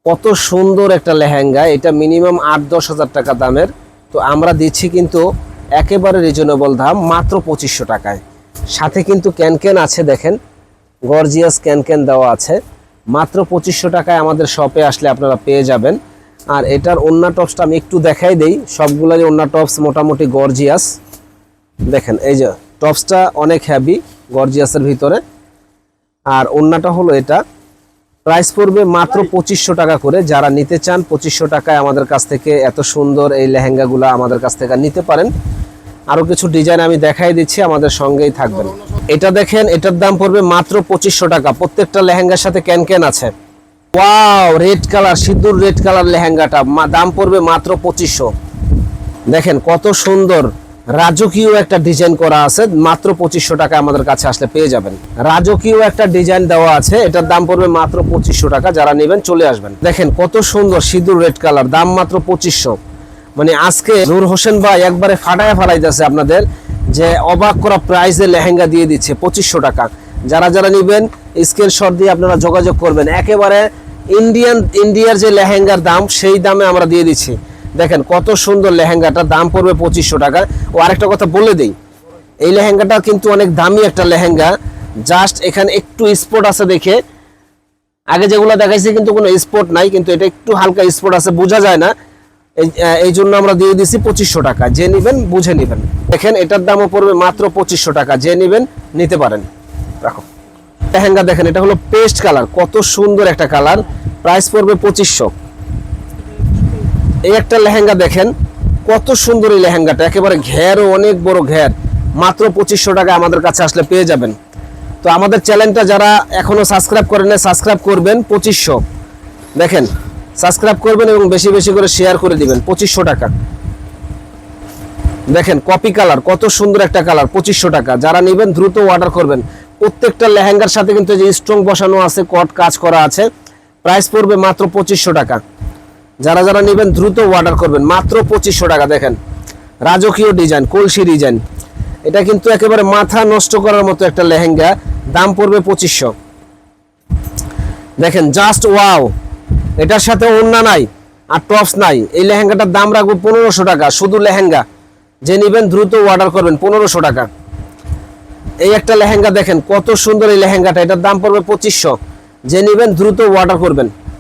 কত সুন্দর একটা লেহেঙ্গা, এটা মিনিমাম ৮-১০ হাজার টাকা দামের। তো আমরা দিচ্ছি কিন্তু একেবারে রিজনেবল দাম, মাত্র ২৫০০ টাকায়। সাথে কিন্তু ক্যান আছে, দেখেন গর্জিয়াস ক্যান দেওয়া আছে। মাত্র ২৫০০ টাকায় আমাদের শপে আসলে আপনারা পেয়ে যাবেন। আর এটার ওন্না টপসটা আমি একটু দেখাই দেই। সবগুলোরই ওন্না টপস মোটামুটি গর্জিয়াস। দেখেন এই যে টপসটা অনেক হেভি গর্জিয়াসের ভিতরে। আর ওন্নাটা হলো এটা, প্রাইস পড়বে মাত্র ২৫০০ টাকা করে। যারা নিতে চান ২৫০০ টাকায় আমাদের কাছ থেকে এত সুন্দর এই লেহেঙ্গাগুলো আমাদের কাছ থেকে নিতে পারেন। আরও কিছু ডিজাইন আমি দেখাই দিচ্ছি, আমাদের সঙ্গেই থাকবেন। এটা দেখেন, এটার দাম পড়বে মাত্র ২৫০০ টাকা। প্রত্যেকটা লেহেঙ্গার সাথে ক্যান আছে। ওয়াও, রেড কালার, সিঁদুর রেড কালার লেহেঙ্গাটা দাম পড়বে মাত্র ২৫০০। দেখেন কত সুন্দর রাজকীয় একটা ডিজাইন করা আছে, মাত্র ২৫০০ টাকা আমাদের কাছে আসলে পেয়ে যাবেন। রাজকীয় একটা ডিজাইন দেওয়া আছে, এটার দাম পড়বে মাত্র ২৫০০ টাকা। যারা নেবেন চলে আসবেন। দেখেন কত সুন্দর সিঁদুর রেড কালার, দাম মাত্র ২৫০০। মানে আজকে নূর হোসেন ভাই একবারে ফাটায় ফালাইতেছে আপনাদের, যে অবাক করা প্রাইসে লেহেঙ্গা দিয়ে দিচ্ছে ২৫০০ টাকা। যারা নেবেন স্ক্রিনশট দিয়ে আপনারা যোগাযোগ করবেন। একেবারে ইন্ডিয়ার যে লেহেঙ্গার দাম সেই দামে আমরা দিয়ে দিচ্ছি। দেখেন কত সুন্দর লেহেঙ্গাটা, দাম পড়বে ২৫০০ টাকা। ও আরেকটা কথা বলে দেই, এই লেহেঙ্গাটা কিন্তু অনেক দামি একটা লেহেঙ্গা। জাস্ট এখানে একটু স্পট আছে দেখে, আগে যেগুলো দেখাইছি কিন্তু কোনো স্পট নাই, কিন্তু এটা একটু হালকা স্পট আছে, বোঝা যায় না। এই জন্য আমরা দিয়ে দিচ্ছি ২৫০০ টাকা। যে নেবেন বুঝে নেবেন। দেখেন এটার দামও পড়বে মাত্র ২৫০০ টাকা। যে নেবেন নিতে পারেন। রাখো লেহেঙ্গা দেখেন, এটা হলো পেস্ট কালার, কত সুন্দর একটা কালার, প্রাইস পড়বে ২৫০০। এই একটা লেহেঙ্গা দেখেন কত সুন্দর এই লেহেঙ্গাটা, একেবারে ঘেরও অনেক বড় ঘের, মাত্র ২৫০০ টাকা আমাদের কাছে আসলে পেয়ে যাবেন। তো আমাদের চ্যানেলটা যারা এখনো সাবস্ক্রাইব করেন না, সাবস্ক্রাইব করবেন। ২৫০০ দেখেন, সাবস্ক্রাইব করবেন এবং বেশি বেশি করে শেয়ার করে দিবেন। ২৫০০ টাকা। দেখেন কপি কালার, কত সুন্দর একটা কালার, ২৫০০ টাকা। যারা নেবেন দ্রুত অর্ডার করবেন। প্রত্যেকটা লেহেঙ্গার সাথে কিন্তু যে স্ট্রং বসানো আছে, কট কাজ করা আছে। প্রাইস পড়বে মাত্র ২৫০০ টাকা। যারা নেবেন দ্রুত অর্ডার করবেন, মাত্র ২৫০০ টাকা। দেখেন রাজকীয় ডিজাইন, কলসি ডিজাইন, এটা কিন্তু একেবারে মাথা নষ্ট করার মতো একটা লেহেঙ্গা, দাম পড়বে ২৫০০। দেখেন জাস্ট ওয়াও, এটার সাথে ওড়না নাই আর টপস নাই। এই লেহেঙ্গাটার দাম রাখবো ১৫০০ টাকা, শুধু লেহেঙ্গা। যে নেবেন দ্রুত অর্ডার করবেন, ১৫০০ টাকা। এই একটা লেহেঙ্গা দেখেন কত সুন্দর এই লেহেঙ্গাটা, এটার দাম পড়বে ২৫০০। যে নেবেন দ্রুত অর্ডার করবেন।